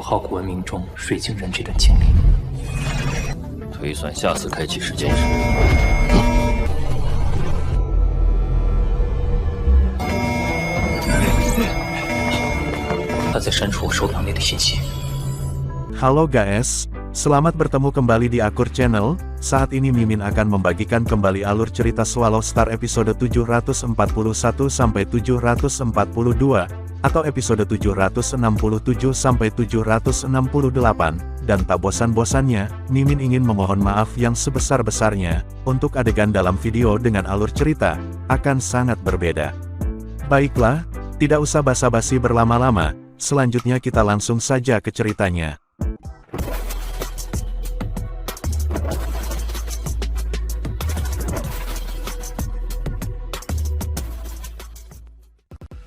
考古文明中水晶人这段经历。推算下次开启时间时，他在删除我手表内的信息。 Halo guys, selamat bertemu kembali di Akur Channel. Saat ini Mimin akan membagikan kembali alur cerita Swallow Star episode 741 sampai 742 atau episode 767 sampai 768 dan tak bosan-bosannya, Mimin ingin memohon maaf yang sebesar-besarnya untuk adegan dalam video dengan alur cerita akan sangat berbeda. Baiklah, tidak usah basa-basi berlama-lama, selanjutnya kita langsung saja ke ceritanya.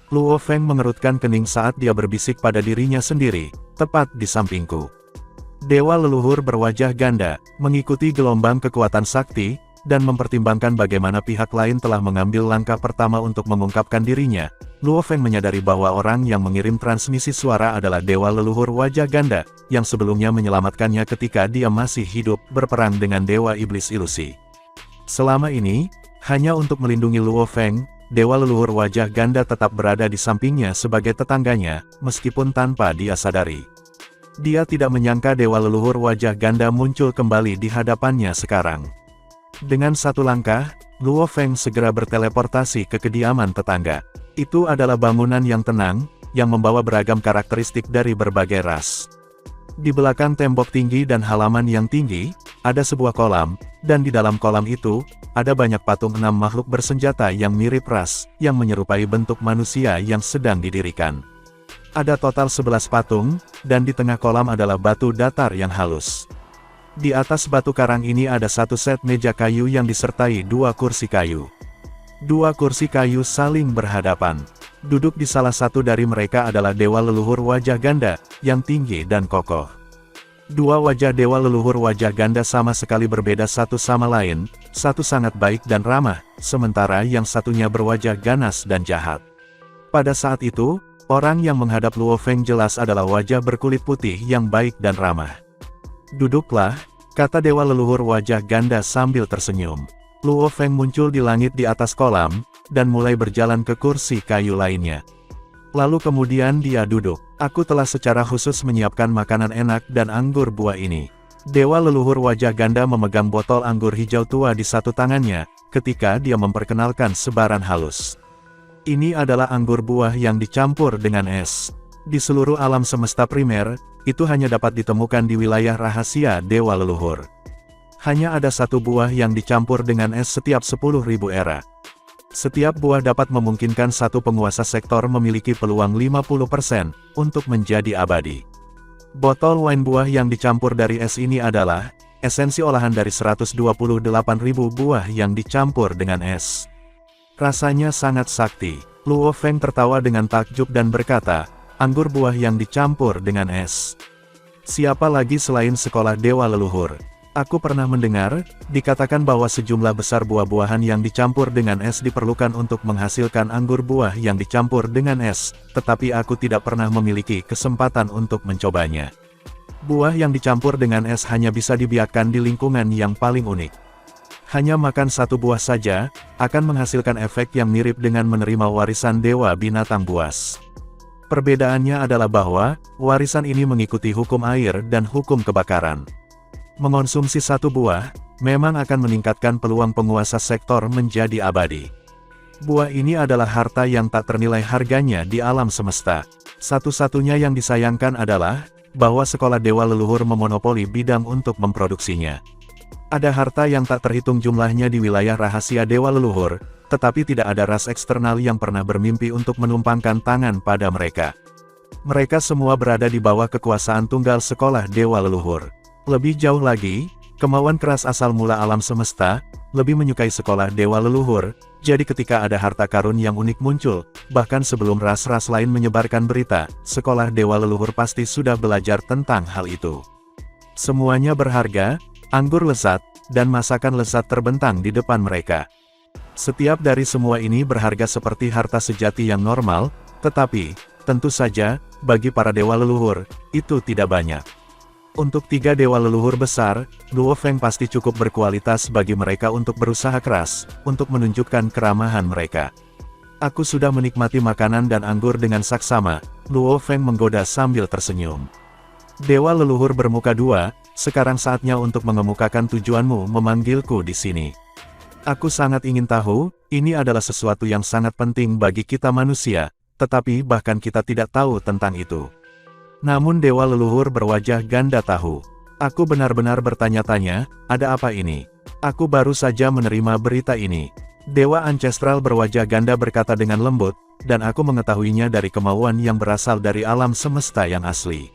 Luo Feng mengerutkan kening saat dia berbisik pada dirinya sendiri, tepat di sampingku. Dewa leluhur berwajah ganda, mengikuti gelombang kekuatan sakti, dan mempertimbangkan bagaimana pihak lain telah mengambil langkah pertama untuk mengungkapkan dirinya. Luo Feng menyadari bahwa orang yang mengirim transmisi suara adalah Dewa leluhur wajah ganda, yang sebelumnya menyelamatkannya ketika dia masih hidup berperang dengan Dewa Iblis Ilusi. Selama ini, hanya untuk melindungi Luo Feng, Dewa leluhur wajah ganda tetap berada di sampingnya sebagai tetangganya, meskipun tanpa dia sadari. Dia tidak menyangka Dewa leluhur wajah ganda muncul kembali di hadapannya sekarang. Dengan satu langkah, Luo Feng segera berteleportasi ke kediaman tetangga. Itu adalah bangunan yang tenang, yang membawa beragam karakteristik dari berbagai ras. Di belakang tembok tinggi dan halaman yang tinggi, ada sebuah kolam, dan di dalam kolam itu, ada banyak patung 6 makhluk bersenjata yang mirip ras, yang menyerupai bentuk manusia yang sedang didirikan. Ada total 11 patung, dan di tengah kolam adalah batu datar yang halus. Di atas batu karang ini ada satu set meja kayu yang disertai 2 kursi kayu. 2 kursi kayu saling berhadapan. Duduk di salah satu dari mereka adalah Dewa leluhur wajah ganda, yang tinggi dan kokoh. 2 wajah Dewa leluhur wajah ganda sama sekali berbeda satu sama lain, satu sangat baik dan ramah, sementara yang satunya berwajah ganas dan jahat. Pada saat itu, orang yang menghadap Luo Feng jelas adalah wajah berkulit putih yang baik dan ramah. "Duduklah," kata Dewa leluhur wajah ganda sambil tersenyum. Luo Feng muncul di langit di atas kolam, dan mulai berjalan ke kursi kayu lainnya. Lalu kemudian dia duduk. "Aku telah secara khusus menyiapkan makanan enak dan anggur buah ini." Dewa leluhur wajah ganda memegang botol anggur hijau tua di satu tangannya, ketika dia memperkenalkan sebaran halus. Ini adalah anggur buah yang dicampur dengan es. Di seluruh alam semesta primer, itu hanya dapat ditemukan di wilayah rahasia Dewa leluhur. Hanya ada satu buah yang dicampur dengan es setiap 10.000 era. Setiap buah dapat memungkinkan satu penguasa sektor memiliki peluang 50% untuk menjadi abadi. Botol wine buah yang dicampur dari es ini adalah esensi olahan dari 128.000 buah yang dicampur dengan es. Rasanya sangat sakti. Luo Feng tertawa dengan takjub dan berkata, "Anggur buah yang dicampur dengan es. Siapa lagi selain sekolah Dewa leluhur? Aku pernah mendengar, dikatakan bahwa sejumlah besar buah-buahan yang dicampur dengan es diperlukan untuk menghasilkan anggur buah yang dicampur dengan es, tetapi aku tidak pernah memiliki kesempatan untuk mencobanya. Buah yang dicampur dengan es hanya bisa dibiarkan di lingkungan yang paling unik. Hanya makan satu buah saja, akan menghasilkan efek yang mirip dengan menerima warisan dewa binatang buas. Perbedaannya adalah bahwa, warisan ini mengikuti hukum air dan hukum kebakaran. Mengonsumsi satu buah, memang akan meningkatkan peluang penguasa sektor menjadi abadi. Buah ini adalah harta yang tak ternilai harganya di alam semesta. Satu-satunya yang disayangkan adalah, bahwa sekolah Dewa leluhur memonopoli bidang untuk memproduksinya. Ada harta yang tak terhitung jumlahnya di wilayah rahasia Dewa leluhur, tetapi tidak ada ras eksternal yang pernah bermimpi untuk menumpangkan tangan pada mereka. Mereka semua berada di bawah kekuasaan tunggal sekolah Dewa leluhur. Lebih jauh lagi, kemauan keras asal mula alam semesta, lebih menyukai sekolah Dewa leluhur, jadi ketika ada harta karun yang unik muncul, bahkan sebelum ras-ras lain menyebarkan berita, sekolah Dewa leluhur pasti sudah belajar tentang hal itu. Semuanya berharga, anggur lezat, dan masakan lezat terbentang di depan mereka. Setiap dari semua ini berharga seperti harta sejati yang normal, tetapi, Tentu saja, bagi para dewa leluhur, itu tidak banyak. Untuk 3 dewa leluhur besar, Luo Feng pasti cukup berkualitas bagi mereka untuk berusaha keras, untuk menunjukkan keramahan mereka. Aku sudah menikmati makanan dan anggur dengan saksama, Luo Feng menggoda sambil tersenyum. Dewa leluhur bermuka 2, sekarang saatnya untuk mengemukakan tujuanmu memanggilku di sini. Aku sangat ingin tahu, ini adalah sesuatu yang sangat penting bagi kita manusia, tetapi bahkan kita tidak tahu tentang itu. Namun dewa leluhur berwajah ganda tahu. Aku benar-benar bertanya-tanya, ada apa ini? Aku baru saja menerima berita ini. Dewa ancestral berwajah ganda berkata dengan lembut, dan aku mengetahuinya dari kemauan yang berasal dari alam semesta yang asli.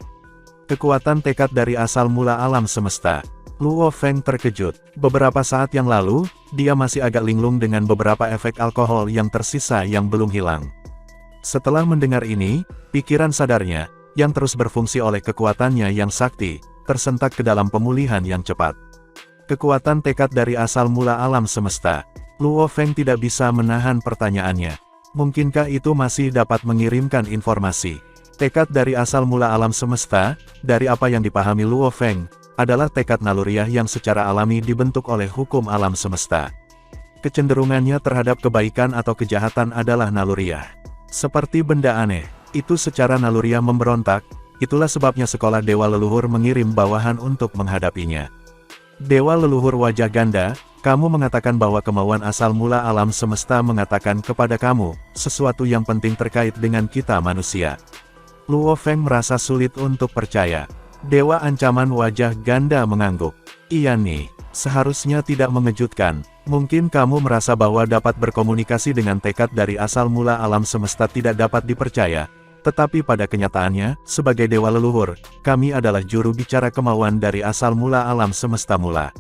Kekuatan tekad dari asal mula alam semesta. Luo Feng terkejut. Beberapa saat yang lalu, dia masih agak linglung dengan beberapa efek alkohol yang tersisa yang belum hilang. Setelah mendengar ini, pikiran sadarnya, yang terus berfungsi oleh kekuatannya yang sakti, tersentak ke dalam pemulihan yang cepat. Kekuatan tekad dari asal mula alam semesta. Luo Feng tidak bisa menahan pertanyaannya. Mungkinkah itu masih dapat mengirimkan informasi? Tekad dari asal mula alam semesta, dari apa yang dipahami Luo Feng, adalah tekad naluriah yang secara alami dibentuk oleh hukum alam semesta. Kecenderungannya terhadap kebaikan atau kejahatan adalah naluriah. Seperti benda aneh, itu secara naluriah memberontak, itulah sebabnya sekolah dewa leluhur mengirim bawahan untuk menghadapinya. Dewa leluhur wajah ganda, kamu mengatakan bahwa kemauan asal mula alam semesta mengatakan kepada kamu, sesuatu yang penting terkait dengan kita manusia. Luo Feng merasa sulit untuk percaya. Dewa ancaman wajah ganda mengangguk. Iya nih, seharusnya tidak mengejutkan. Mungkin kamu merasa bahwa dapat berkomunikasi dengan tekad dari asal mula alam semesta tidak dapat dipercaya. Tetapi pada kenyataannya, sebagai dewa leluhur, kami adalah juru bicara kemauan dari asal mula alam semesta mula.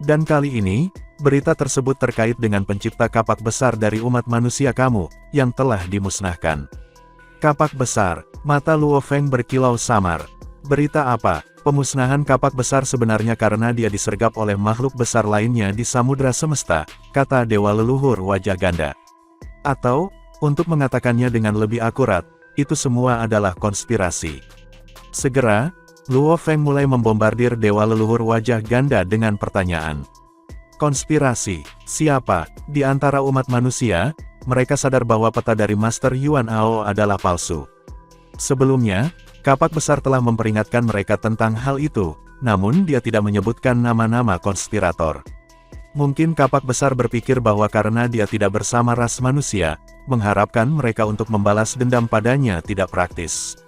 Dan kali ini, berita tersebut terkait dengan pencipta kapak besar dari umat manusia kamu, yang telah dimusnahkan. Kapak besar, mata Luo Feng berkilau samar. Berita apa? Pemusnahan kapak besar sebenarnya karena dia disergap oleh makhluk besar lainnya di samudra semesta, kata dewa leluhur wajah ganda. Atau, untuk mengatakannya dengan lebih akurat, itu semua adalah konspirasi. Segera, Luo Feng mulai membombardir dewa leluhur wajah ganda dengan pertanyaan. Konspirasi, siapa? Di antara umat manusia, mereka sadar bahwa peta dari Master Yuan Ao adalah palsu. Sebelumnya, kapak besar telah memperingatkan mereka tentang hal itu, namun dia tidak menyebutkan nama-nama konspirator. Mungkin kapak besar berpikir bahwa karena dia tidak bersama ras manusia, mengharapkan mereka untuk membalas dendam padanya tidak praktis.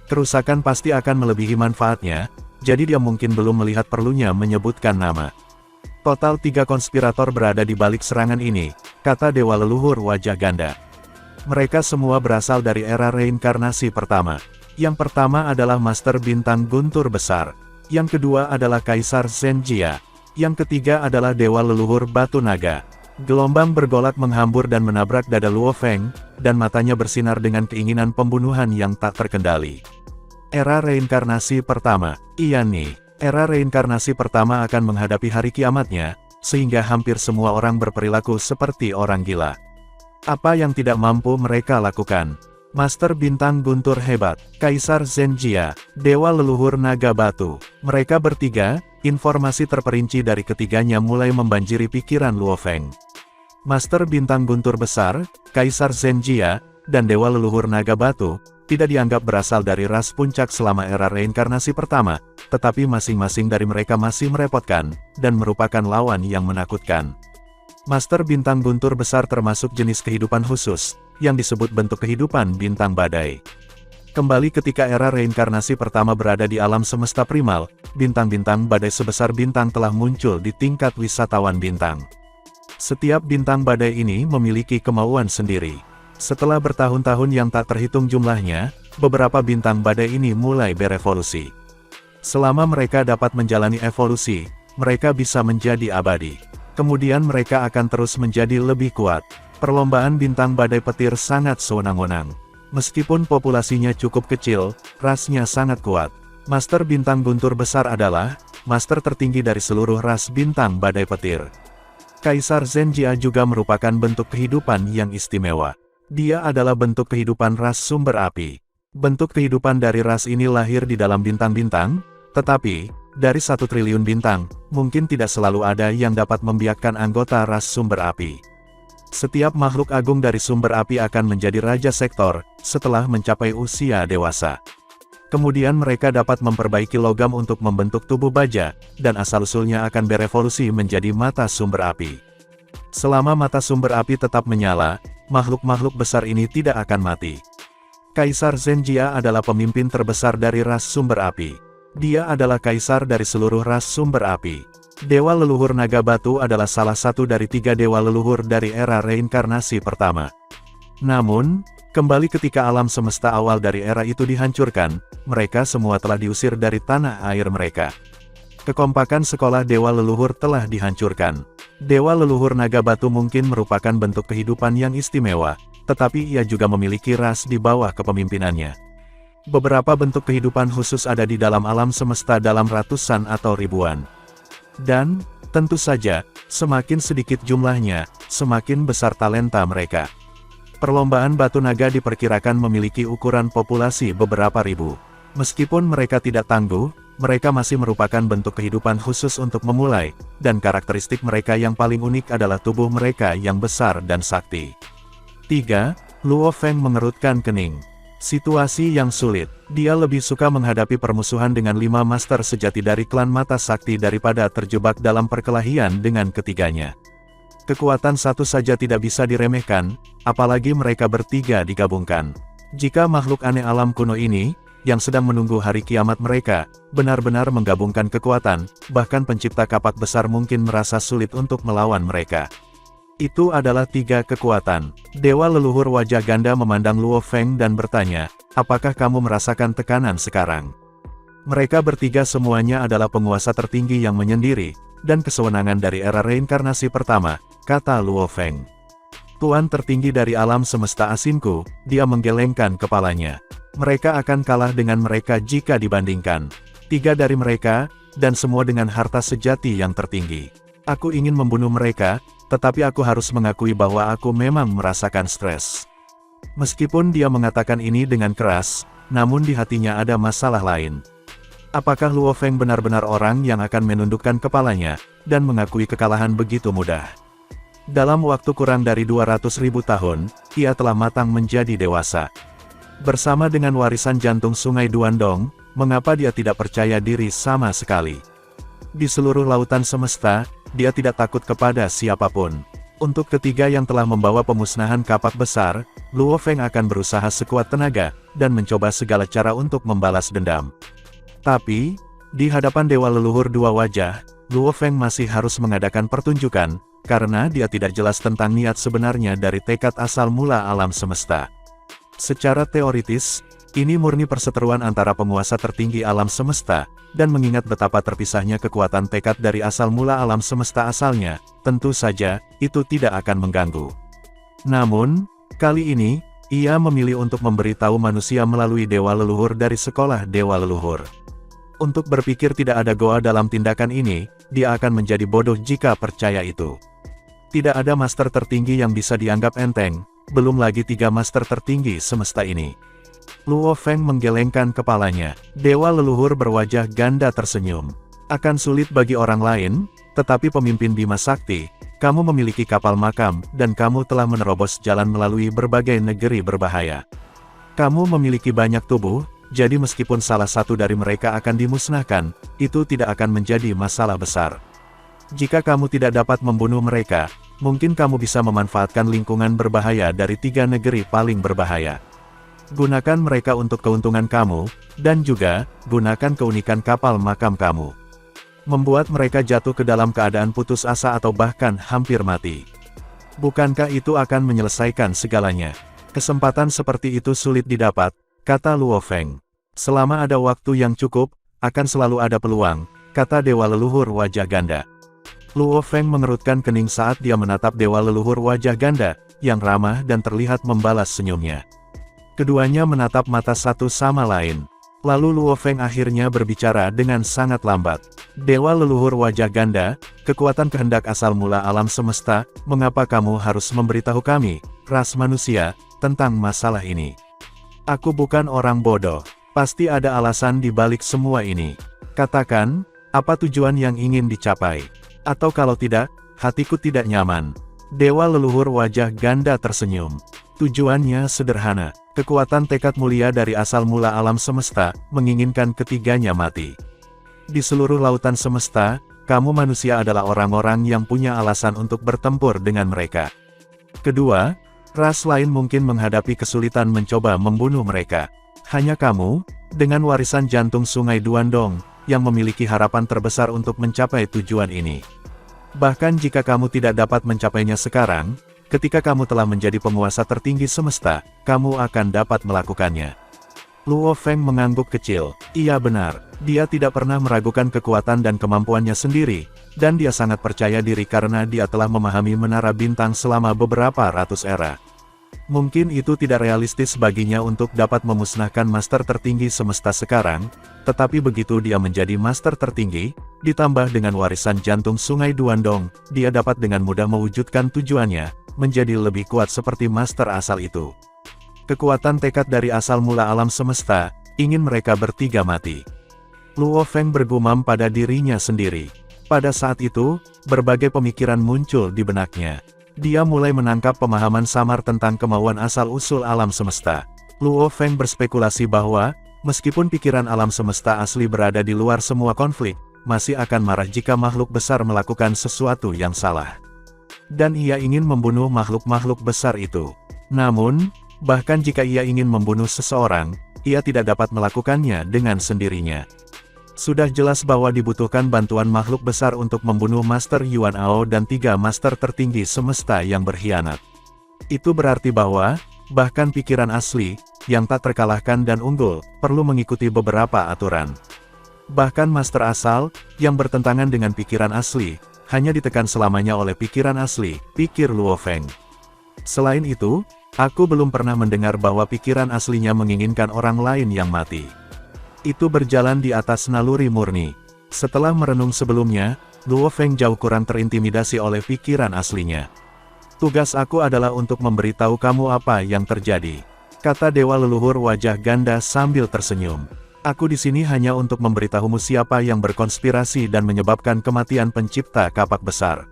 Kerusakan pasti akan melebihi manfaatnya, jadi dia mungkin belum melihat perlunya menyebutkan nama. Total 3 konspirator berada di balik serangan ini, kata dewa leluhur wajah ganda. Mereka semua berasal dari era reinkarnasi pertama. Yang pertama adalah Master Bintang Guntur Besar. Yang kedua adalah Kaisar Zenjia. Yang ketiga adalah Dewa Leluhur Batu Naga. Gelombang bergolak menghambur dan menabrak dada Luo Feng, dan matanya bersinar dengan keinginan pembunuhan yang tak terkendali. Era reinkarnasi pertama. Iya nih, era reinkarnasi pertama akan menghadapi hari kiamatnya, sehingga hampir semua orang berperilaku seperti orang gila. Apa yang tidak mampu mereka lakukan? Master Bintang Guntur hebat, Kaisar Zenjia, Dewa Leluhur Naga Batu. Mereka bertiga, informasi terperinci dari ketiganya mulai membanjiri pikiran Luo Feng. Master Bintang Guntur Besar, Kaisar Zenjia, dan Dewa Leluhur Naga Batu, tidak dianggap berasal dari ras puncak selama era reinkarnasi pertama, tetapi masing-masing dari mereka masih merepotkan, dan merupakan lawan yang menakutkan. Master Bintang Guntur Besar termasuk jenis kehidupan khusus, yang disebut bentuk kehidupan bintang badai. Kembali ketika era reinkarnasi pertama berada di alam semesta primal, bintang-bintang badai sebesar bintang telah muncul di tingkat wisatawan bintang. Setiap bintang badai ini memiliki kemauan sendiri. Setelah bertahun-tahun yang tak terhitung jumlahnya, beberapa bintang badai ini mulai berevolusi. Selama mereka dapat menjalani evolusi, mereka bisa menjadi abadi. Kemudian mereka akan terus menjadi lebih kuat. Perlombaan bintang badai petir sangat sewenang-wenang. Meskipun populasinya cukup kecil, rasnya sangat kuat. Master Bintang Guntur Besar adalah master tertinggi dari seluruh ras bintang badai petir. Kaisar Zenjia juga merupakan bentuk kehidupan yang istimewa. Dia adalah bentuk kehidupan ras sumber api. Bentuk kehidupan dari ras ini lahir di dalam bintang-bintang, tetapi, dari 1 triliun bintang, mungkin tidak selalu ada yang dapat membiakkan anggota ras sumber api. Setiap makhluk agung dari sumber api akan menjadi raja sektor, setelah mencapai usia dewasa. Kemudian mereka dapat memperbaiki logam untuk membentuk tubuh baja, dan asal-usulnya akan berevolusi menjadi mata sumber api. Selama mata sumber api tetap menyala, makhluk-makhluk besar ini tidak akan mati. Kaisar Zenjia adalah pemimpin terbesar dari ras sumber api. Dia adalah kaisar dari seluruh ras sumber api. Dewa leluhur naga batu adalah salah satu dari 3 dewa leluhur dari era reinkarnasi pertama. Namun, kembali ketika alam semesta awal dari era itu dihancurkan, mereka semua telah diusir dari tanah air mereka. Kekompakan sekolah dewa leluhur telah dihancurkan. Dewa leluhur naga batu mungkin merupakan bentuk kehidupan yang istimewa, tetapi ia juga memiliki ras di bawah kepemimpinannya. Beberapa bentuk kehidupan khusus ada di dalam alam semesta dalam ratusan atau ribuan. Dan, tentu saja, semakin sedikit jumlahnya, semakin besar talenta mereka. Perlombaan batu naga diperkirakan memiliki ukuran populasi beberapa ribu. Meskipun mereka tidak tangguh, mereka masih merupakan bentuk kehidupan khusus untuk memulai, dan karakteristik mereka yang paling unik adalah tubuh mereka yang besar dan sakti. 3. Luo Feng mengerutkan kening. Situasi yang sulit. Dia lebih suka menghadapi permusuhan dengan 5 master sejati dari klan mata sakti daripada terjebak dalam perkelahian dengan ketiganya. Kekuatan satu saja tidak bisa diremehkan, apalagi mereka bertiga digabungkan. Jika makhluk aneh alam kuno ini, yang sedang menunggu hari kiamat mereka, benar-benar menggabungkan kekuatan, bahkan pencipta kapak besar mungkin merasa sulit untuk melawan mereka. Itu adalah 3 kekuatan. Dewa leluhur wajah ganda memandang Luo Feng dan bertanya, apakah kamu merasakan tekanan sekarang? Mereka bertiga semuanya adalah penguasa tertinggi yang menyendiri, dan kesewenangan dari era reinkarnasi pertama, kata Luo Feng. Tuan tertinggi dari alam semesta asinku, dia menggelengkan kepalanya. Mereka akan kalah dengan mereka jika dibandingkan. 3 dari mereka, dan semua dengan harta sejati yang tertinggi. Aku ingin membunuh mereka, tetapi aku harus mengakui bahwa aku memang merasakan stres. Meskipun dia mengatakan ini dengan keras, namun di hatinya ada masalah lain. Apakah Luo Feng benar-benar orang yang akan menundukkan kepalanya, dan mengakui kekalahan begitu mudah? Dalam waktu kurang dari 200.000 tahun, ia telah matang menjadi dewasa. Bersama dengan warisan jantung Sungai Duandong, mengapa dia tidak percaya diri sama sekali? Di seluruh lautan semesta, dia tidak takut kepada siapapun. Untuk ketiga yang telah membawa pemusnahan kapak besar, Luo Feng akan berusaha sekuat tenaga, dan mencoba segala cara untuk membalas dendam. Tapi, di hadapan dewa leluhur 2 wajah, Luo Feng masih harus mengadakan pertunjukan, karena dia tidak jelas tentang niat sebenarnya dari tekad asal mula alam semesta. Secara teoritis, ini murni perseteruan antara penguasa tertinggi alam semesta, dan mengingat betapa terpisahnya kekuatan tekad dari asal mula alam semesta asalnya, tentu saja, itu tidak akan mengganggu. Namun, kali ini, ia memilih untuk memberitahu manusia melalui dewa leluhur dari sekolah dewa leluhur. Untuk berpikir tidak ada goa dalam tindakan ini, dia akan menjadi bodoh jika percaya itu. Tidak ada master tertinggi yang bisa dianggap enteng, belum lagi 3 master tertinggi semesta ini. Luo Feng menggelengkan kepalanya. Dewa leluhur berwajah ganda tersenyum. Akan sulit bagi orang lain, tetapi pemimpin Bima Sakti, kamu memiliki kapal makam, dan kamu telah menerobos jalan melalui berbagai negeri berbahaya. Kamu memiliki banyak tubuh, jadi meskipun salah satu dari mereka akan dimusnahkan, itu tidak akan menjadi masalah besar. Jika kamu tidak dapat membunuh mereka, mungkin kamu bisa memanfaatkan lingkungan berbahaya dari 3 negeri paling berbahaya. Gunakan mereka untuk keuntungan kamu, dan juga, gunakan keunikan kapal makam kamu. Membuat mereka jatuh ke dalam keadaan putus asa atau bahkan hampir mati. Bukankah itu akan menyelesaikan segalanya? Kesempatan seperti itu sulit didapat, kata Luo Feng. Selama ada waktu yang cukup, akan selalu ada peluang, kata dewa leluhur wajah ganda. Luo Feng mengerutkan kening saat dia menatap dewa leluhur wajah ganda, yang ramah dan terlihat membalas senyumnya. Keduanya menatap mata satu sama lain. Lalu Luo Feng akhirnya berbicara dengan sangat lambat. Dewa leluhur wajah ganda, kekuatan kehendak asal mula alam semesta, mengapa kamu harus memberitahu kami, ras manusia, tentang masalah ini? Aku bukan orang bodoh. Pasti ada alasan di balik semua ini. Katakan, apa tujuan yang ingin dicapai? Atau kalau tidak, hatiku tidak nyaman. Dewa leluhur wajah ganda tersenyum. Tujuannya sederhana. Kekuatan tekad mulia dari asal mula alam semesta, menginginkan ketiganya mati. Di seluruh lautan semesta, kamu manusia adalah orang-orang yang punya alasan untuk bertempur dengan mereka. Kedua, ras lain mungkin menghadapi kesulitan mencoba membunuh mereka. Hanya kamu, dengan warisan jantung Sungai Duandong, yang memiliki harapan terbesar untuk mencapai tujuan ini. Bahkan jika kamu tidak dapat mencapainya sekarang, ketika kamu telah menjadi penguasa tertinggi semesta, kamu akan dapat melakukannya. Luo Feng mengangguk kecil. Iya benar, dia tidak pernah meragukan kekuatan dan kemampuannya sendiri, dan dia sangat percaya diri karena dia telah memahami menara bintang selama beberapa ratus era. Mungkin itu tidak realistis baginya untuk dapat memusnahkan master tertinggi semesta sekarang, tetapi begitu dia menjadi master tertinggi, ditambah dengan warisan jantung Sungai Duandong, dia dapat dengan mudah mewujudkan tujuannya, menjadi lebih kuat seperti master asal itu. Kekuatan tekad dari asal mula alam semesta, ingin mereka bertiga mati. Luo Feng bergumam pada dirinya sendiri. Pada saat itu, berbagai pemikiran muncul di benaknya. Dia mulai menangkap pemahaman samar tentang kemauan asal-usul alam semesta. Luo Feng berspekulasi bahwa, meskipun pikiran alam semesta asli berada di luar semua konflik, masih akan marah jika makhluk besar melakukan sesuatu yang salah. Dan ia ingin membunuh makhluk-makhluk besar itu. Namun, bahkan jika ia ingin membunuh seseorang, ia tidak dapat melakukannya dengan sendirinya. Sudah jelas bahwa dibutuhkan bantuan makhluk besar untuk membunuh Master Yuan Ao dan 3 master tertinggi semesta yang berkhianat. Itu berarti bahwa, bahkan pikiran asli, yang tak terkalahkan dan unggul, perlu mengikuti beberapa aturan. Bahkan master asal, yang bertentangan dengan pikiran asli, hanya ditekan selamanya oleh pikiran asli, pikir Luo Feng. Selain itu, aku belum pernah mendengar bahwa pikiran aslinya menginginkan orang lain yang mati. Itu berjalan di atas naluri murni. Setelah merenung sebelumnya, Luo Feng jauh kurang terintimidasi oleh pikiran aslinya. Tugas aku adalah untuk memberitahu kamu apa yang terjadi, kata dewa leluhur wajah ganda sambil tersenyum. Aku di sini hanya untuk memberitahumu siapa yang berkonspirasi dan menyebabkan kematian pencipta kapak besar.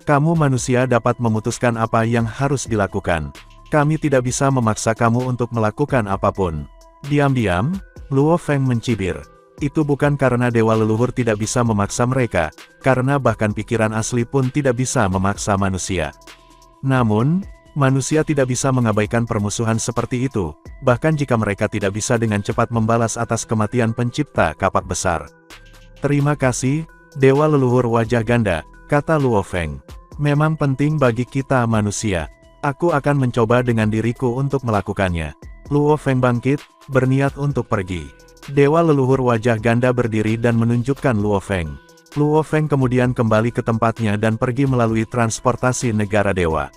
Kamu manusia dapat memutuskan apa yang harus dilakukan. Kami tidak bisa memaksa kamu untuk melakukan apapun. Diam-diam, Luo Feng mencibir. Itu bukan karena dewa leluhur tidak bisa memaksa mereka, karena bahkan pikiran asli pun tidak bisa memaksa manusia. Namun, manusia tidak bisa mengabaikan permusuhan seperti itu, bahkan jika mereka tidak bisa dengan cepat membalas atas kematian pencipta kapak besar. Terima kasih, dewa leluhur wajah ganda, kata Luo Feng. Memang penting bagi kita manusia. Aku akan mencoba dengan diriku untuk melakukannya. Luo Feng bangkit, berniat untuk pergi. Dewa leluhur wajah ganda berdiri dan menunjukkan Luo Feng. Luo Feng kemudian kembali ke tempatnya dan pergi melalui transportasi negara dewa.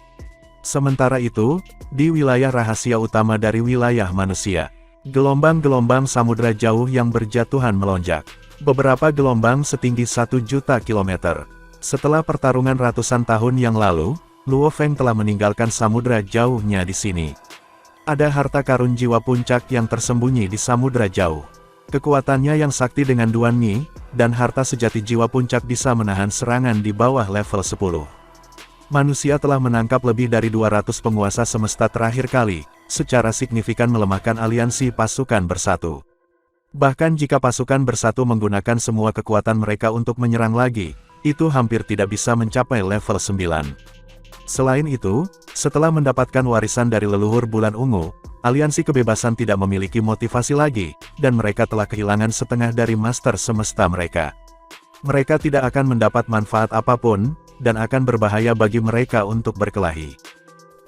Sementara itu, di wilayah rahasia utama dari wilayah manusia, gelombang-gelombang samudra jauh yang berjatuhan melonjak. Beberapa gelombang setinggi 1 juta kilometer. Setelah pertarungan ratusan tahun yang lalu, Luo Feng telah meninggalkan samudra jauhnya di sini. Ada harta karun jiwa puncak yang tersembunyi di samudra jauh. Kekuatannya yang sakti dengan Duan Yi, dan harta sejati jiwa puncak bisa menahan serangan di bawah level 10. Manusia telah menangkap lebih dari 200 penguasa semesta terakhir kali, secara signifikan melemahkan aliansi pasukan bersatu. Bahkan jika pasukan bersatu menggunakan semua kekuatan mereka untuk menyerang lagi, itu hampir tidak bisa mencapai level 9. Selain itu, setelah mendapatkan warisan dari leluhur bulan ungu, aliansi kebebasan tidak memiliki motivasi lagi, dan mereka telah kehilangan setengah dari master semesta mereka. Mereka tidak akan mendapat manfaat apapun, dan akan berbahaya bagi mereka untuk berkelahi.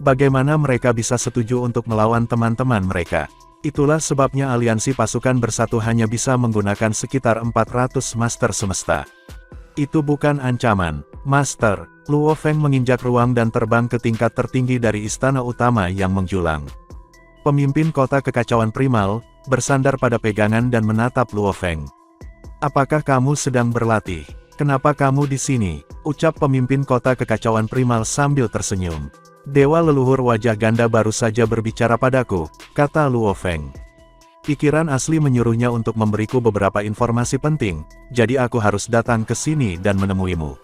Bagaimana mereka bisa setuju untuk melawan teman-teman mereka? Itulah sebabnya aliansi pasukan bersatu hanya bisa menggunakan sekitar 400 master semesta. Itu bukan ancaman, Master. Luo Feng menginjak ruang dan terbang ke tingkat tertinggi dari istana utama yang menjulang. Pemimpin kota kekacauan primal, bersandar pada pegangan dan menatap Luo Feng. Apakah kamu sedang berlatih? Kenapa kamu di sini? Ucap pemimpin kota kekacauan primal sambil tersenyum. Dewa leluhur wajah ganda baru saja berbicara padaku, kata Luo Feng. Pikiran asli menyuruhnya untuk memberiku beberapa informasi penting, jadi aku harus datang ke sini dan menemuimu.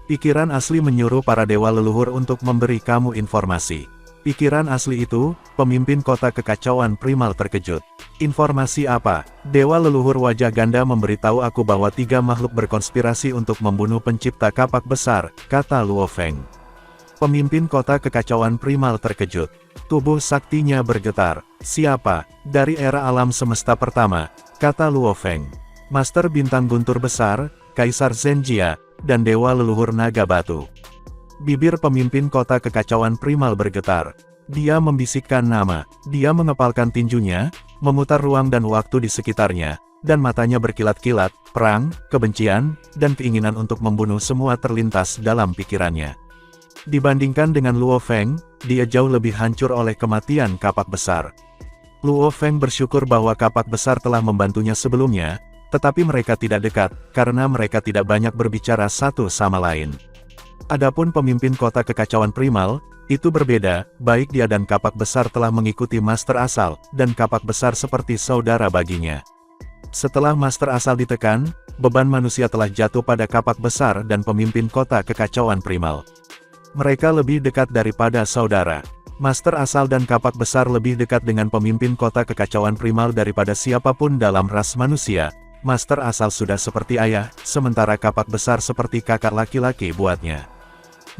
Pikiran asli menyuruh para dewa leluhur untuk memberi kamu informasi. Pikiran asli itu, pemimpin kota kekacauan primal terkejut. Informasi apa? Dewa leluhur wajah ganda memberitahu aku bahwa 3 makhluk berkonspirasi untuk membunuh pencipta kapak besar, kata Luo Feng. Pemimpin kota kekacauan primal terkejut. Tubuh saktinya bergetar. Siapa? Dari era alam semesta pertama, kata Luo Feng. Master bintang guntur besar, Kaisar Zenjia, dan Dewa leluhur naga batu. Bibir pemimpin kota kekacauan primal bergetar. Dia membisikkan nama, dia mengepalkan tinjunya, memutar ruang dan waktu di sekitarnya, dan matanya berkilat-kilat, perang, kebencian, dan keinginan untuk membunuh semua terlintas dalam pikirannya. Dibandingkan dengan Luo Feng, dia jauh lebih hancur oleh kematian kapak besar. Luo Feng bersyukur bahwa kapak besar telah membantunya sebelumnya, tetapi mereka tidak dekat, karena mereka tidak banyak berbicara satu sama lain. Adapun pemimpin kota kekacauan primal, itu berbeda, baik dia dan kapak besar telah mengikuti master asal, dan kapak besar seperti saudara baginya. Setelah master asal ditekan, beban manusia telah jatuh pada kapak besar dan pemimpin kota kekacauan primal. Mereka lebih dekat daripada saudara. Master asal dan kapak besar lebih dekat dengan pemimpin kota kekacauan primal daripada siapapun dalam ras manusia. Master asal sudah seperti ayah, sementara kapak besar seperti kakak laki-laki buatnya.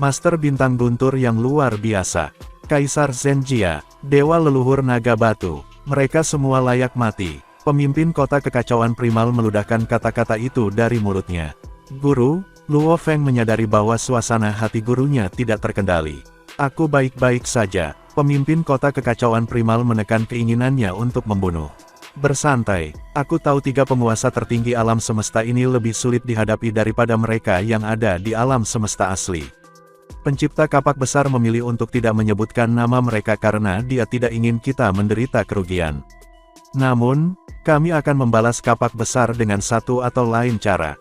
Master bintang guntur yang luar biasa. Kaisar Zenjia, Dewa leluhur naga batu. Mereka semua layak mati. Pemimpin kota kekacauan primal meludahkan kata-kata itu dari mulutnya. Guru, Luo Feng menyadari bahwa suasana hati gurunya tidak terkendali. Aku baik-baik saja. Pemimpin kota kekacauan primal menekan keinginannya untuk membunuh. Bersantai, aku tahu 3 penguasa tertinggi alam semesta ini lebih sulit dihadapi daripada mereka yang ada di alam semesta asli. Pencipta kapak besar memilih untuk tidak menyebutkan nama mereka karena dia tidak ingin kita menderita kerugian. Namun, kami akan membalas kapak besar dengan satu atau lain cara.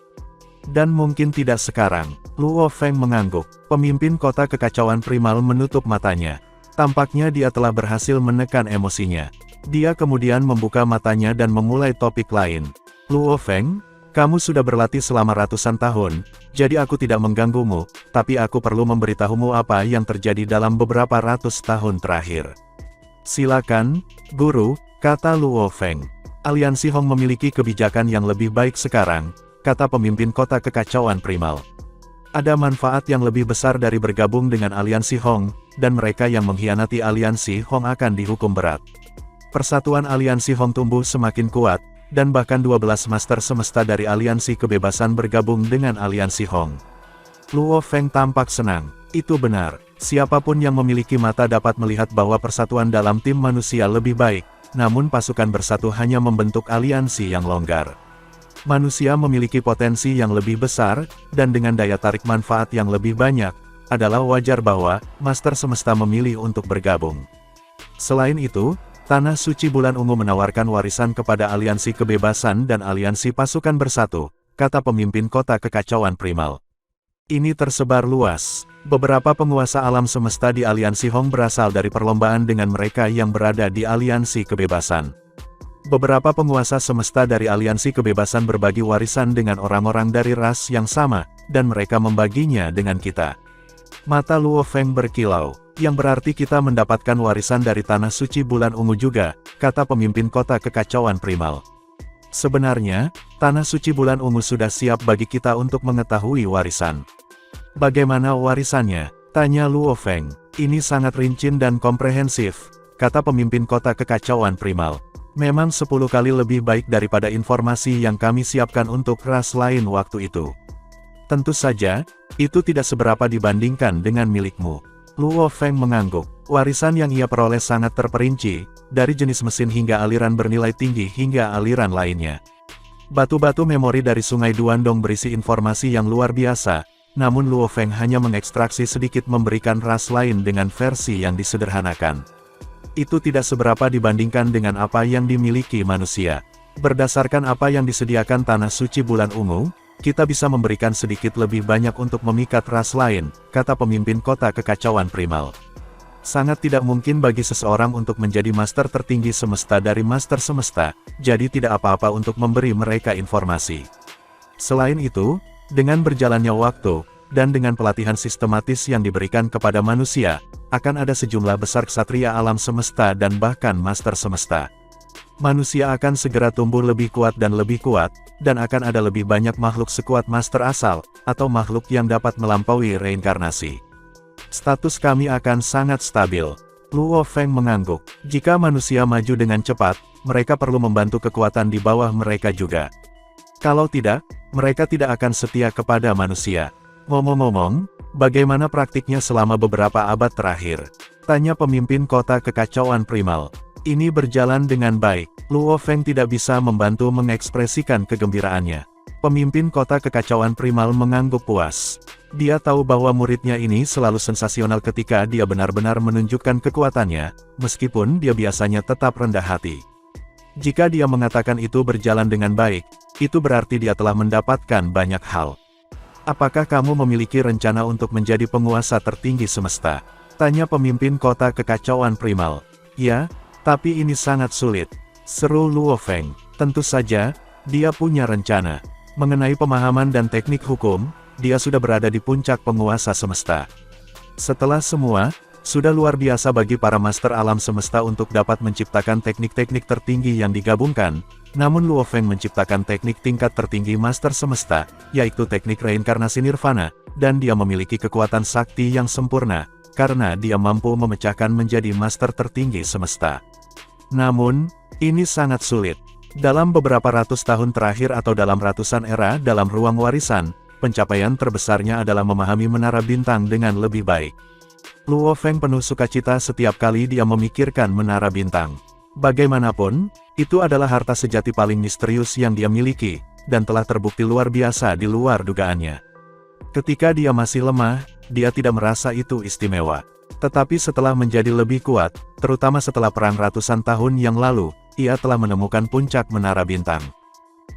Dan mungkin tidak sekarang. Luo Feng mengangguk. Pemimpin kota kekacauan primal menutup matanya. Tampaknya dia telah berhasil menekan emosinya. Dia kemudian membuka matanya dan memulai topik lain. Luo Feng, kamu sudah berlatih selama ratusan tahun, jadi aku tidak mengganggumu, tapi aku perlu memberitahumu apa yang terjadi dalam beberapa ratus tahun terakhir. Silakan, Guru, kata Luo Feng. Aliansi Hong memiliki kebijakan yang lebih baik sekarang, kata pemimpin kota kekacauan primal. Ada manfaat yang lebih besar dari bergabung dengan Aliansi Hong, dan mereka yang mengkhianati Aliansi Hong akan dihukum berat. Persatuan Aliansi Hong tumbuh semakin kuat, dan bahkan 12 master semesta dari Aliansi Kebebasan bergabung dengan Aliansi Hong. Luo Feng tampak senang. Itu benar, siapapun yang memiliki mata dapat melihat bahwa persatuan dalam tim manusia lebih baik, namun pasukan bersatu hanya membentuk aliansi yang longgar. Manusia memiliki potensi yang lebih besar, dan dengan daya tarik manfaat yang lebih banyak, adalah wajar bahwa master semesta memilih untuk bergabung. Selain itu, Tanah Suci Bulan Ungu menawarkan warisan kepada Aliansi Kebebasan dan Aliansi Pasukan Bersatu, kata pemimpin kota kekacauan primal. Ini tersebar luas. Beberapa penguasa alam semesta di Aliansi Hong berasal dari perlombaan dengan mereka yang berada di Aliansi Kebebasan. Beberapa penguasa semesta dari Aliansi Kebebasan berbagi warisan dengan orang-orang dari ras yang sama, dan mereka membaginya dengan kita. Mata Luo Feng berkilau. Yang berarti kita mendapatkan warisan dari Tanah Suci Bulan Ungu juga, kata pemimpin kota kekacauan primal. Sebenarnya, Tanah Suci Bulan Ungu sudah siap bagi kita untuk mengetahui warisan. Bagaimana warisannya? Tanya Luo Feng. Ini sangat rinci dan komprehensif, kata pemimpin kota kekacauan primal. Memang 10 kali lebih baik daripada informasi yang kami siapkan untuk ras lain waktu itu. Tentu saja, itu tidak seberapa dibandingkan dengan milikmu. Luo Feng mengangguk. Warisan yang ia peroleh sangat terperinci, dari jenis mesin hingga aliran bernilai tinggi hingga aliran lainnya. Batu-batu memori dari Sungai Duandong berisi informasi yang luar biasa, namun Luo Feng hanya mengekstraksi sedikit memberikan ras lain dengan versi yang disederhanakan. Itu tidak seberapa dibandingkan dengan apa yang dimiliki manusia. Berdasarkan apa yang disediakan Tanah Suci Bulan Ungu, kita bisa memberikan sedikit lebih banyak untuk memikat ras lain, kata pemimpin kota kekacauan primal. Sangat tidak mungkin bagi seseorang untuk menjadi master tertinggi semesta dari master semesta, jadi tidak apa-apa untuk memberi mereka informasi. Selain itu, dengan berjalannya waktu, dan dengan pelatihan sistematis yang diberikan kepada manusia, akan ada sejumlah besar ksatria alam semesta dan bahkan master semesta. Manusia akan segera tumbuh lebih kuat, dan akan ada lebih banyak makhluk sekuat master asal, atau makhluk yang dapat melampaui reinkarnasi. Status kami akan sangat stabil. Luo Feng mengangguk. Jika manusia maju dengan cepat, mereka perlu membantu kekuatan di bawah mereka juga. Kalau tidak, mereka tidak akan setia kepada manusia. Ngomong-ngomong, bagaimana praktiknya selama beberapa abad terakhir? Tanya pemimpin kota kekacauan primal. Ini berjalan dengan baik. Luo Feng tidak bisa membantu mengekspresikan kegembiraannya. Pemimpin kota kekacauan primal mengangguk puas. Dia tahu bahwa muridnya ini selalu sensasional ketika dia benar-benar menunjukkan kekuatannya, meskipun dia biasanya tetap rendah hati. Jika dia mengatakan itu berjalan dengan baik, itu berarti dia telah mendapatkan banyak hal. Apakah kamu memiliki rencana untuk menjadi penguasa tertinggi semesta? Tanya pemimpin kota kekacauan primal. Ya, tapi ini sangat sulit, seru Luo Feng. Tentu saja, dia punya rencana. Mengenai pemahaman dan teknik hukum, dia sudah berada di puncak penguasa semesta. Setelah semua, sudah luar biasa bagi para master alam semesta untuk dapat menciptakan teknik-teknik tertinggi yang digabungkan, namun Luo Feng menciptakan teknik tingkat tertinggi master semesta, yaitu teknik reinkarnasi nirvana, dan dia memiliki kekuatan sakti yang sempurna, karena dia mampu memecahkan menjadi master tertinggi semesta. Namun, ini sangat sulit. Dalam beberapa ratus tahun terakhir atau dalam ratusan era dalam ruang warisan, pencapaian terbesarnya adalah memahami menara bintang dengan lebih baik. Luo Feng penuh sukacita setiap kali dia memikirkan menara bintang. Bagaimanapun, itu adalah harta sejati paling misterius yang dia miliki, dan telah terbukti luar biasa di luar dugaannya. Ketika dia masih lemah, dia tidak merasa itu istimewa. Tetapi setelah menjadi lebih kuat, terutama setelah perang ratusan tahun yang lalu, ia telah menemukan puncak menara bintang.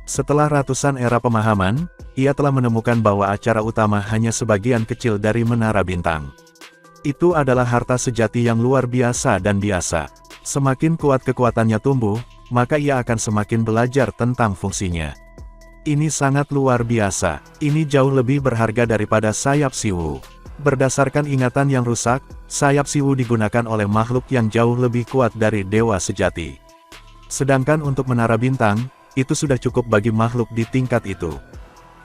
Setelah ratusan era pemahaman, ia telah menemukan bahwa acara utama hanya sebagian kecil dari menara bintang. Itu adalah harta sejati yang luar biasa dan biasa. Semakin kuat kekuatannya tumbuh, maka ia akan semakin belajar tentang fungsinya. Ini sangat luar biasa. Ini jauh lebih berharga daripada sayap Siwu. Berdasarkan ingatan yang rusak, sayap Siwu digunakan oleh makhluk yang jauh lebih kuat dari dewa sejati. Sedangkan untuk menara bintang, itu sudah cukup bagi makhluk di tingkat itu.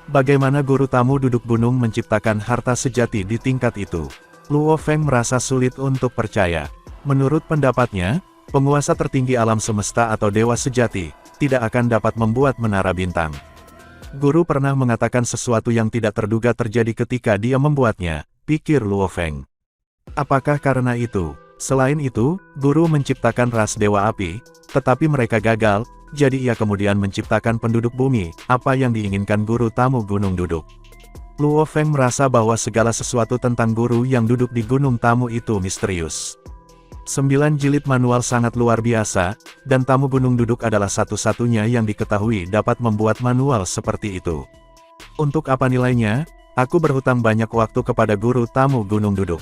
Bagaimana guru tamu duduk gunung menciptakan harta sejati di tingkat itu? Luo Feng merasa sulit untuk percaya. Menurut pendapatnya, penguasa tertinggi alam semesta atau dewa sejati, tidak akan dapat membuat menara bintang. Guru pernah mengatakan sesuatu yang tidak terduga terjadi ketika dia membuatnya, pikir Luo Feng. Apakah karena itu? Selain itu, guru menciptakan ras dewa api, tetapi mereka gagal, jadi ia kemudian menciptakan penduduk bumi, apa yang diinginkan guru tamu gunung duduk. Luo Feng merasa bahwa segala sesuatu tentang guru yang duduk di gunung tamu itu misterius. 9 jilid manual sangat luar biasa, dan tamu gunung duduk adalah satu-satunya yang diketahui dapat membuat manual seperti itu. Untuk apa nilainya? Aku berhutang banyak waktu kepada guru tamu gunung duduk.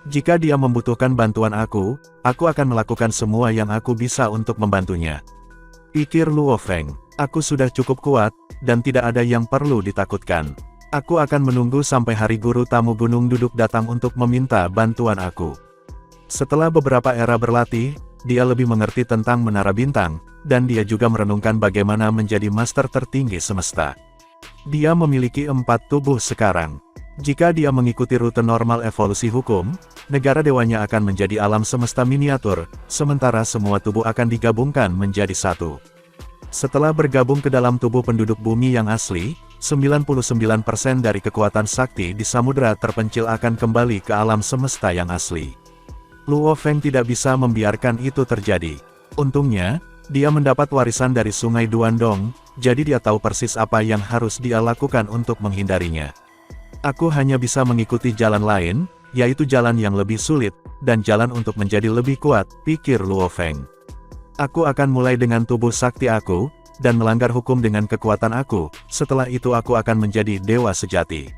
Jika dia membutuhkan bantuan aku akan melakukan semua yang aku bisa untuk membantunya. Pikir Luo Feng, aku sudah cukup kuat, dan tidak ada yang perlu ditakutkan. Aku akan menunggu sampai hari guru tamu gunung duduk datang untuk meminta bantuan aku. Setelah beberapa era berlatih, dia lebih mengerti tentang menara bintang, dan dia juga merenungkan bagaimana menjadi master tertinggi semesta. Dia memiliki 4 tubuh sekarang. Jika dia mengikuti rute normal evolusi hukum, negara dewanya akan menjadi alam semesta miniatur, sementara semua tubuh akan digabungkan menjadi satu. Setelah bergabung ke dalam tubuh penduduk bumi yang asli, 99% dari kekuatan sakti di samudera terpencil akan kembali ke alam semesta yang asli. Luo Feng tidak bisa membiarkan itu terjadi. Untungnya, dia mendapat warisan dari sungai Duandong, jadi dia tahu persis apa yang harus dia lakukan untuk menghindarinya. Aku hanya bisa mengikuti jalan lain, yaitu jalan yang lebih sulit, dan jalan untuk menjadi lebih kuat, pikir Luo Feng. Aku akan mulai dengan tubuh sakti aku, dan melanggar hukum dengan kekuatan aku, setelah itu aku akan menjadi dewa sejati.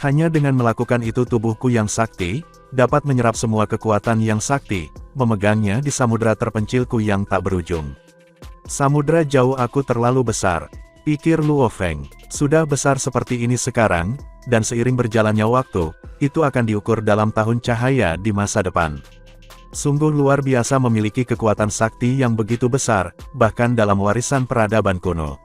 Hanya dengan melakukan itu tubuhku yang sakti, dapat menyerap semua kekuatan yang sakti, memegangnya di samudera terpencilku yang tak berujung. Samudera jauh aku terlalu besar, pikir Luo Feng. Sudah besar seperti ini sekarang, dan seiring berjalannya waktu, itu akan diukur dalam tahun cahaya di masa depan. Sungguh luar biasa memiliki kekuatan sakti yang begitu besar, bahkan dalam warisan peradaban kuno.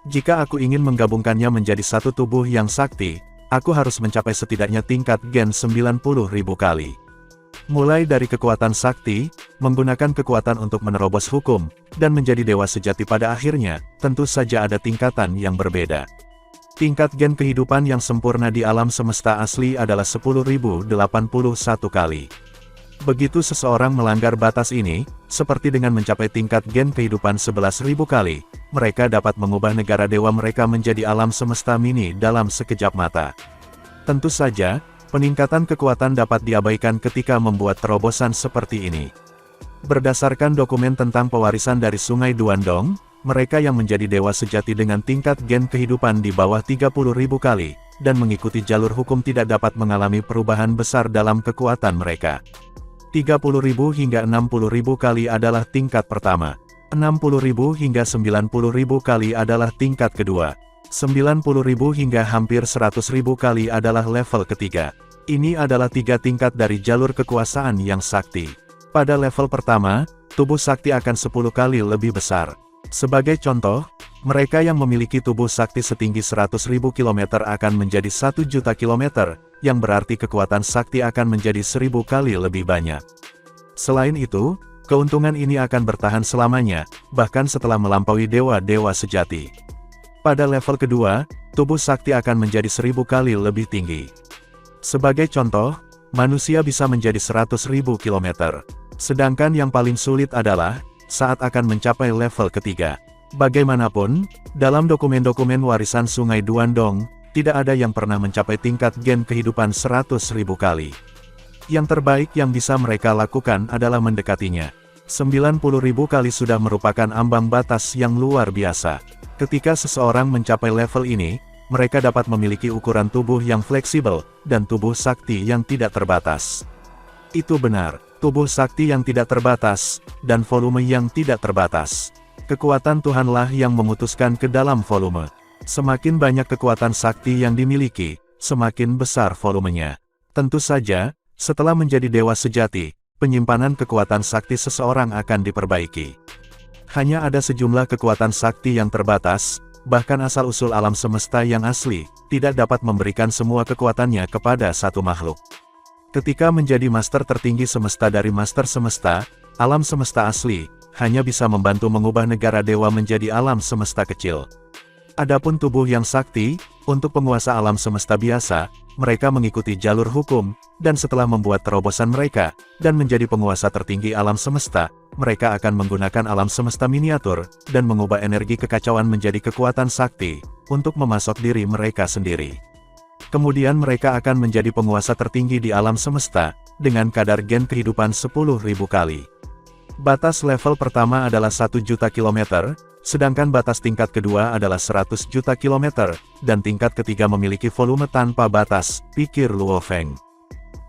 Jika aku ingin menggabungkannya menjadi satu tubuh yang sakti, aku harus mencapai setidaknya tingkat gen 90.000 kali. Mulai dari kekuatan sakti, menggunakan kekuatan untuk menerobos hukum, dan menjadi dewa sejati pada akhirnya, tentu saja ada tingkatan yang berbeda. Tingkat gen kehidupan yang sempurna di alam semesta asli adalah 10.081 kali. Begitu seseorang melanggar batas ini, seperti dengan mencapai tingkat gen kehidupan 11.000 kali, mereka dapat mengubah negara dewa mereka menjadi alam semesta mini dalam sekejap mata. Tentu saja, peningkatan kekuatan dapat diabaikan ketika membuat terobosan seperti ini. Berdasarkan dokumen tentang pewarisan dari Sungai Duandong, mereka yang menjadi dewa sejati dengan tingkat gen kehidupan di bawah 30.000 kali, dan mengikuti jalur hukum tidak dapat mengalami perubahan besar dalam kekuatan mereka. 30.000 hingga 60.000 kali adalah tingkat pertama. 60.000 hingga 90.000 kali adalah tingkat kedua. 90.000 hingga hampir 100.000 kali adalah level ketiga. Ini adalah 3 tingkat dari jalur kekuasaan yang sakti. Pada level pertama, tubuh sakti akan 10 kali lebih besar. Sebagai contoh, mereka yang memiliki tubuh sakti setinggi 100.000 km akan menjadi 1 juta km, yang berarti kekuatan sakti akan menjadi 1000 kali lebih banyak. Selain itu, keuntungan ini akan bertahan selamanya, bahkan setelah melampaui dewa-dewa sejati. Pada level kedua, tubuh sakti akan menjadi 1000 kali lebih tinggi. Sebagai contoh, manusia bisa menjadi 100.000 km. Sedangkan yang paling sulit adalah, saat akan mencapai level ketiga. Bagaimanapun, dalam dokumen-dokumen warisan Sungai Duandong, tidak ada yang pernah mencapai tingkat gen kehidupan 100.000 kali. Yang terbaik yang bisa mereka lakukan adalah mendekatinya. 90.000 kali sudah merupakan ambang batas yang luar biasa. Ketika seseorang mencapai level ini, mereka dapat memiliki ukuran tubuh yang fleksibel, dan tubuh sakti yang tidak terbatas. Itu benar, tubuh sakti yang tidak terbatas, dan volume yang tidak terbatas. Kekuatan Tuhanlah yang memutuskan ke dalam volume. Semakin banyak kekuatan sakti yang dimiliki, semakin besar volumenya. Tentu saja, setelah menjadi dewa sejati, penyimpanan kekuatan sakti seseorang akan diperbaiki. Hanya ada sejumlah kekuatan sakti yang terbatas, bahkan asal-usul alam semesta yang asli, tidak dapat memberikan semua kekuatannya kepada satu makhluk. Ketika menjadi master tertinggi semesta dari master semesta, alam semesta asli, hanya bisa membantu mengubah negara dewa menjadi alam semesta kecil. Adapun tubuh yang sakti, untuk penguasa alam semesta biasa, mereka mengikuti jalur hukum, dan setelah membuat terobosan mereka, dan menjadi penguasa tertinggi alam semesta, mereka akan menggunakan alam semesta miniatur, dan mengubah energi kekacauan menjadi kekuatan sakti, untuk memasok diri mereka sendiri. Kemudian mereka akan menjadi penguasa tertinggi di alam semesta, dengan kadar gen kehidupan 10.000 kali. Batas level pertama adalah 1 juta kilometer, sedangkan batas tingkat kedua adalah 100 juta kilometer, dan tingkat ketiga memiliki volume tanpa batas, pikir Luo Feng.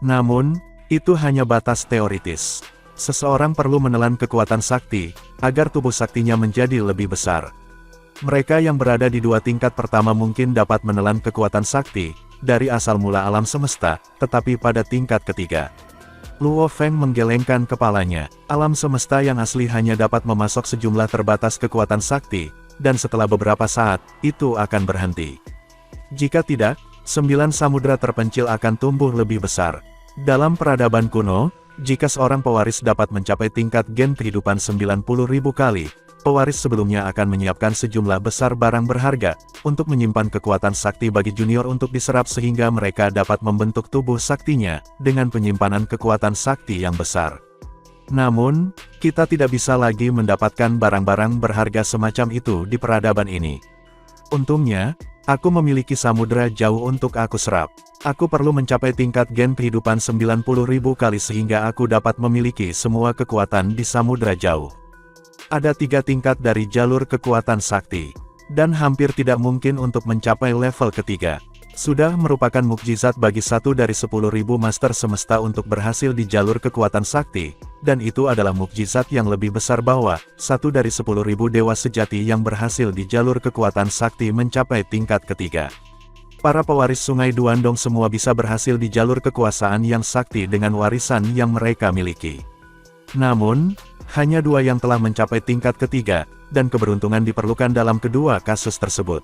Namun, itu hanya batas teoritis. Seseorang perlu menelan kekuatan sakti, agar tubuh saktinya menjadi lebih besar. Mereka yang berada di 2 tingkat pertama mungkin dapat menelan kekuatan sakti, dari asal mula alam semesta, tetapi pada tingkat ketiga. Luo Feng menggelengkan kepalanya. Alam semesta yang asli hanya dapat memasok sejumlah terbatas kekuatan sakti, dan setelah beberapa saat, itu akan berhenti. Jika tidak, 9 samudera terpencil akan tumbuh lebih besar. Dalam peradaban kuno, jika seorang pewaris dapat mencapai tingkat gen kehidupan 90.000 kali, pewaris sebelumnya akan menyiapkan sejumlah besar barang berharga, untuk menyimpan kekuatan sakti bagi junior untuk diserap sehingga mereka dapat membentuk tubuh saktinya, dengan penyimpanan kekuatan sakti yang besar. Namun, kita tidak bisa lagi mendapatkan barang-barang berharga semacam itu di peradaban ini. Untungnya, aku memiliki samudera jauh untuk aku serap. Aku perlu mencapai tingkat gen kehidupan 90.000 kali sehingga aku dapat memiliki semua kekuatan di samudera jauh. Ada 3 tingkat dari jalur kekuatan sakti, dan hampir tidak mungkin untuk mencapai level ketiga. Sudah merupakan mukjizat bagi 1 dari 10.000 master semesta untuk berhasil di jalur kekuatan sakti, dan itu adalah mukjizat yang lebih besar bahwa 1 dari 10.000 dewa sejati yang berhasil di jalur kekuatan sakti mencapai tingkat ketiga. Para pewaris Sungai Duandong semua bisa berhasil di jalur kekuasaan yang sakti dengan warisan yang mereka miliki. Namun, hanya 2 yang telah mencapai tingkat ketiga, dan keberuntungan diperlukan dalam kedua kasus tersebut.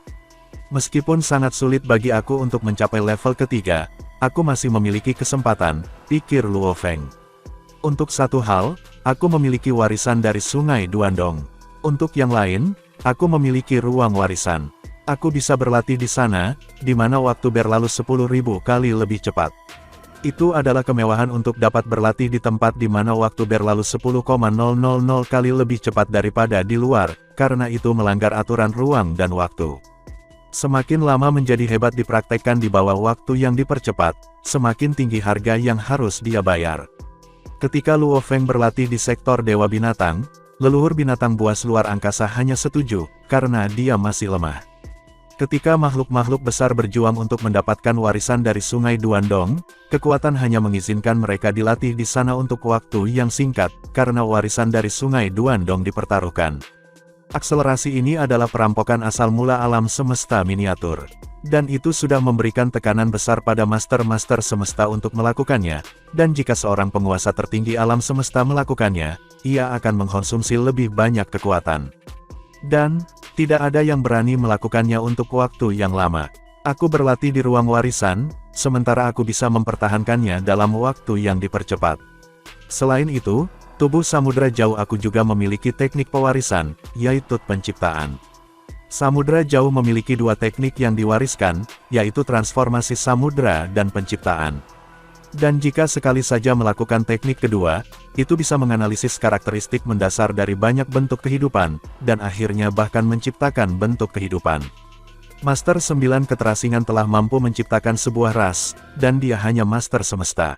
Meskipun sangat sulit bagi aku untuk mencapai level ketiga, aku masih memiliki kesempatan, pikir Luo Feng. Untuk satu hal, aku memiliki warisan dari Sungai Duandong. Untuk yang lain, aku memiliki ruang warisan. Aku bisa berlatih di sana, di mana waktu berlalu 10.000 kali lebih cepat. Itu adalah kemewahan untuk dapat berlatih di tempat di mana waktu berlalu 10,000 kali lebih cepat daripada di luar, karena itu melanggar aturan ruang dan waktu. Semakin lama menjadi hebat dipraktekkan di bawah waktu yang dipercepat, semakin tinggi harga yang harus dia bayar. Ketika Luo Feng berlatih di sektor Dewa Binatang, leluhur binatang buas luar angkasa hanya setuju, karena dia masih lemah. Ketika makhluk-makhluk besar berjuang untuk mendapatkan warisan dari Sungai Duandong, kekuatan hanya mengizinkan mereka dilatih di sana untuk waktu yang singkat, karena warisan dari Sungai Duandong dipertaruhkan. Akselerasi ini adalah perampokan asal mula alam semesta miniatur. Dan itu sudah memberikan tekanan besar pada master-master semesta untuk melakukannya, dan jika seorang penguasa tertinggi alam semesta melakukannya, ia akan mengkonsumsi lebih banyak kekuatan. Dan, tidak ada yang berani melakukannya untuk waktu yang lama. Aku berlatih di ruang warisan, sementara aku bisa mempertahankannya dalam waktu yang dipercepat. Selain itu, tubuh samudra jauh aku juga memiliki teknik pewarisan, yaitu penciptaan. Samudra jauh memiliki 2 teknik yang diwariskan, yaitu transformasi samudra dan penciptaan. Dan jika sekali saja melakukan teknik kedua, itu bisa menganalisis karakteristik mendasar dari banyak bentuk kehidupan, dan akhirnya bahkan menciptakan bentuk kehidupan. Master 9 keterasingan telah mampu menciptakan sebuah ras, dan dia hanya master semesta.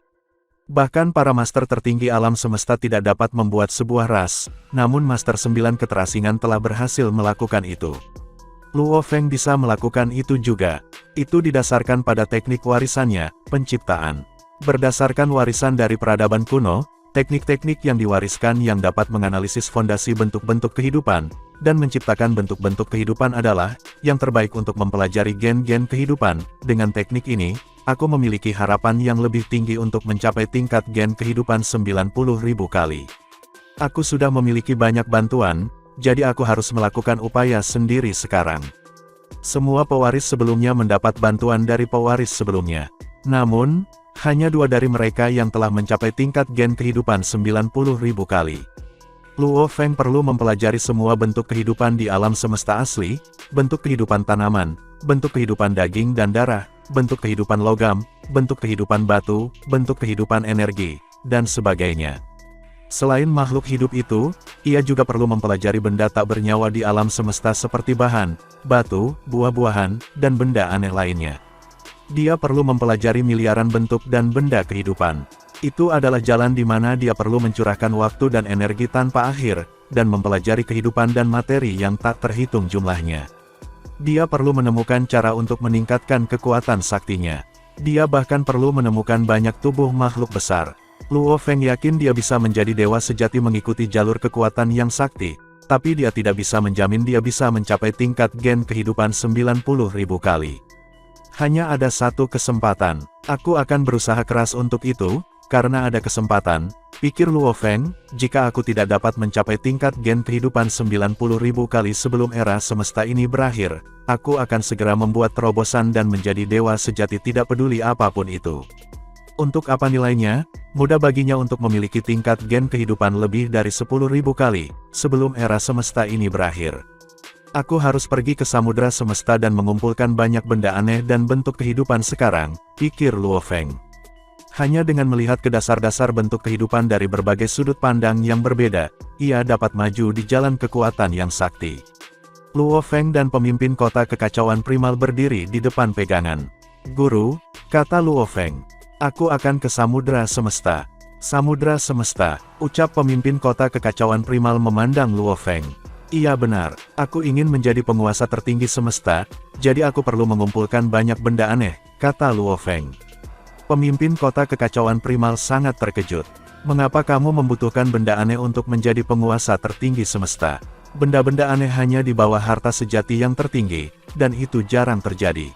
Bahkan para master tertinggi alam semesta tidak dapat membuat sebuah ras, namun master 9 keterasingan telah berhasil melakukan itu. Luo Feng bisa melakukan itu juga. Itu didasarkan pada teknik warisannya, penciptaan. Berdasarkan warisan dari peradaban kuno, teknik-teknik yang diwariskan yang dapat menganalisis fondasi bentuk-bentuk kehidupan, dan menciptakan bentuk-bentuk kehidupan adalah yang terbaik untuk mempelajari gen-gen kehidupan. Dengan teknik ini, aku memiliki harapan yang lebih tinggi untuk mencapai tingkat gen kehidupan 90.000 kali. Aku sudah memiliki banyak bantuan, jadi aku harus melakukan upaya sendiri sekarang. Semua pewaris sebelumnya mendapat bantuan dari pewaris sebelumnya. Namun, hanya 2 dari mereka yang telah mencapai tingkat gen kehidupan 90.000 kali. Luo Feng perlu mempelajari semua bentuk kehidupan di alam semesta asli, bentuk kehidupan tanaman, bentuk kehidupan daging dan darah, bentuk kehidupan logam, bentuk kehidupan batu, bentuk kehidupan energi, dan sebagainya. Selain makhluk hidup itu, ia juga perlu mempelajari benda tak bernyawa di alam semesta seperti bahan, batu, buah-buahan, dan benda aneh lainnya. Dia perlu mempelajari miliaran bentuk dan benda kehidupan. Itu adalah jalan di mana dia perlu mencurahkan waktu dan energi tanpa akhir, dan mempelajari kehidupan dan materi yang tak terhitung jumlahnya. Dia perlu menemukan cara untuk meningkatkan kekuatan saktinya. Dia bahkan perlu menemukan banyak tubuh makhluk besar. Luo Feng yakin dia bisa menjadi dewa sejati mengikuti jalur kekuatan yang sakti, tapi dia tidak bisa menjamin dia bisa mencapai tingkat gen kehidupan 90.000 kali. Hanya ada satu kesempatan. Aku akan berusaha keras untuk itu, karena ada kesempatan, pikir Luo Feng, jika aku tidak dapat mencapai tingkat gen kehidupan 90.000 kali sebelum era semesta ini berakhir, aku akan segera membuat terobosan dan menjadi dewa sejati tidak peduli apapun itu. Untuk apa nilainya? Mudah baginya untuk memiliki tingkat gen kehidupan lebih dari 10.000 kali, sebelum era semesta ini berakhir. Aku harus pergi ke samudra semesta dan mengumpulkan banyak benda aneh dan bentuk kehidupan sekarang, pikir Luo Feng. Hanya dengan melihat ke dasar-dasar bentuk kehidupan dari berbagai sudut pandang yang berbeda, ia dapat maju di jalan kekuatan yang sakti. Luo Feng dan pemimpin kota kekacauan primal berdiri di depan pegangan. Guru, kata Luo Feng, aku akan ke samudra semesta. Samudra semesta, ucap pemimpin kota kekacauan primal memandang Luo Feng. Iya benar, aku ingin menjadi penguasa tertinggi semesta, jadi aku perlu mengumpulkan banyak benda aneh, kata Luo Feng. Pemimpin kota kekacauan primal sangat terkejut. Mengapa kamu membutuhkan benda aneh untuk menjadi penguasa tertinggi semesta? Benda-benda aneh hanya di bawah harta sejati yang tertinggi, dan itu jarang terjadi.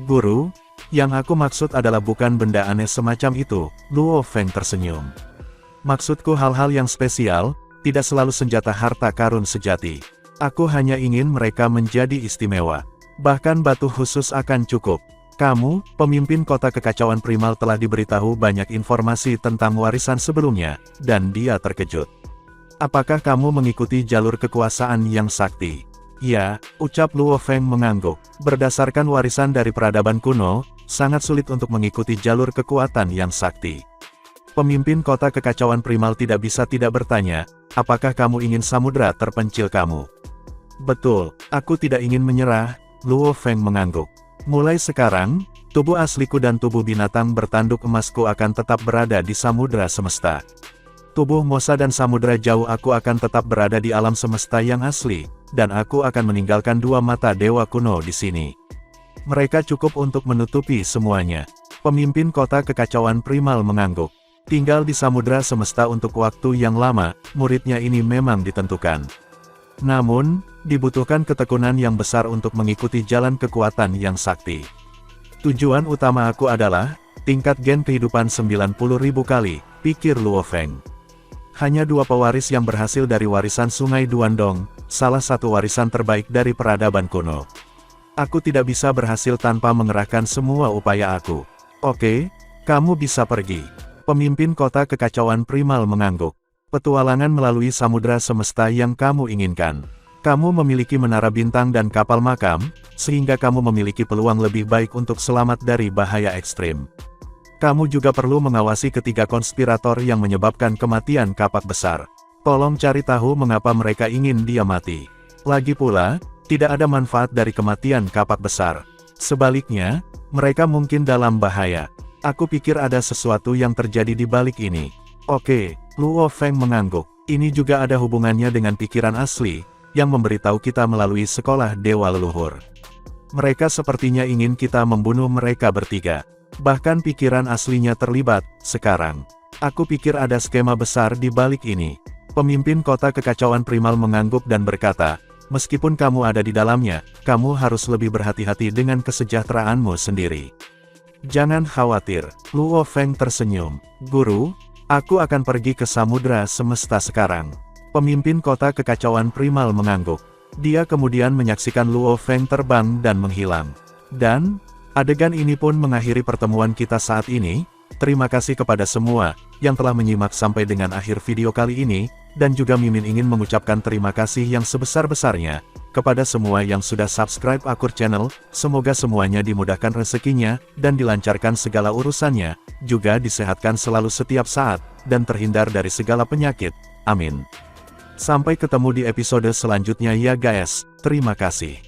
Guru, yang aku maksud adalah bukan benda aneh semacam itu, Luo Feng tersenyum. Maksudku hal-hal yang spesial, tidak selalu senjata harta karun sejati. Aku hanya ingin mereka menjadi istimewa. Bahkan batu khusus akan cukup. Kamu, pemimpin kota kekacauan primal telah diberitahu banyak informasi tentang warisan sebelumnya, dan dia terkejut. Apakah kamu mengikuti jalur kekuasaan yang sakti? Ya, ucap Luo Feng mengangguk. Berdasarkan warisan dari peradaban kuno, sangat sulit untuk mengikuti jalur kekuatan yang sakti. Pemimpin kota kekacauan primal tidak bisa tidak bertanya, apakah kamu ingin samudra terpencil kamu? Betul, aku tidak ingin menyerah, Luo Feng mengangguk. Mulai sekarang, tubuh asliku dan tubuh binatang bertanduk emasku akan tetap berada di samudra semesta. Tubuh Mosa dan samudra jauh aku akan tetap berada di alam semesta yang asli, dan aku akan meninggalkan dua mata dewa kuno di sini. Mereka cukup untuk menutupi semuanya. Pemimpin kota kekacauan primal mengangguk. Tinggal di samudra semesta untuk waktu yang lama, muridnya ini memang ditentukan. Namun, dibutuhkan ketekunan yang besar untuk mengikuti jalan kekuatan yang sakti. Tujuan utama aku adalah, tingkat gen kehidupan 90.000 kali, pikir Luo Feng. Hanya dua pewaris yang berhasil dari warisan Sungai Duandong, salah satu warisan terbaik dari peradaban kuno. Aku tidak bisa berhasil tanpa mengerahkan semua upaya aku. Oke, kamu bisa pergi. Pemimpin kota kekacauan primal mengangguk. Petualangan melalui samudra semesta yang kamu inginkan. Kamu memiliki menara bintang dan kapal makam, sehingga kamu memiliki peluang lebih baik untuk selamat dari bahaya ekstrim. Kamu juga perlu mengawasi ketiga konspirator yang menyebabkan kematian kapak besar. Tolong cari tahu mengapa mereka ingin dia mati. Lagi pula, tidak ada manfaat dari kematian kapak besar. Sebaliknya, mereka mungkin dalam bahaya. Aku pikir ada sesuatu yang terjadi di balik ini. Oke, Luo Feng mengangguk. Ini juga ada hubungannya dengan pikiran asli, yang memberitahu kita melalui sekolah dewa leluhur. Mereka sepertinya ingin kita membunuh mereka bertiga. Bahkan pikiran aslinya terlibat, sekarang. Aku pikir ada skema besar di balik ini. Pemimpin kota kekacauan primal mengangguk dan berkata, meskipun kamu ada di dalamnya, kamu harus lebih berhati-hati dengan kesejahteraanmu sendiri. Jangan khawatir, Luo Feng tersenyum. Guru, aku akan pergi ke samudra semesta sekarang. Pemimpin kota kekacauan primal mengangguk. Dia kemudian menyaksikan Luo Feng terbang dan menghilang. Dan, adegan ini pun mengakhiri pertemuan kita saat ini. Terima kasih kepada semua yang telah menyimak sampai dengan akhir video kali ini, dan juga Mimin ingin mengucapkan terima kasih yang sebesar-besarnya kepada semua yang sudah subscribe Akur Channel. Semoga semuanya dimudahkan rezekinya, dan dilancarkan segala urusannya, juga disehatkan selalu setiap saat, dan terhindar dari segala penyakit. Amin. Sampai ketemu di episode selanjutnya ya guys, terima kasih.